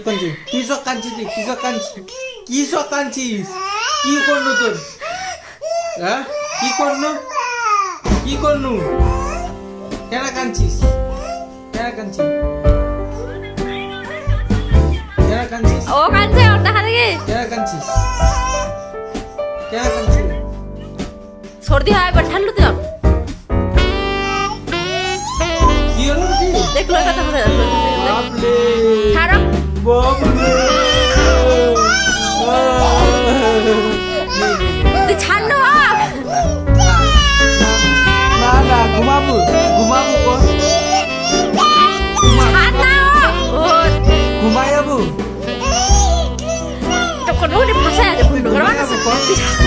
কাঁদছিস কিসব কাঁদছিস তুই কিসব কাঁদছিস কি করলু তোর হ্যাঁ কি করলু কেন কাঁদছিস ও কাঁদছে ওর দেখা দেখি সর্দি হয় একবার ঠান্ডু দিলাম কি হলো কি দেখলো কথা বাপরে ছাড়ো বাপরে তুই ছাড়লো না ঘুমাবো ছাড় না ও ঘুমাই যাবো তো কোনো ভাষায় আছে বন্ধু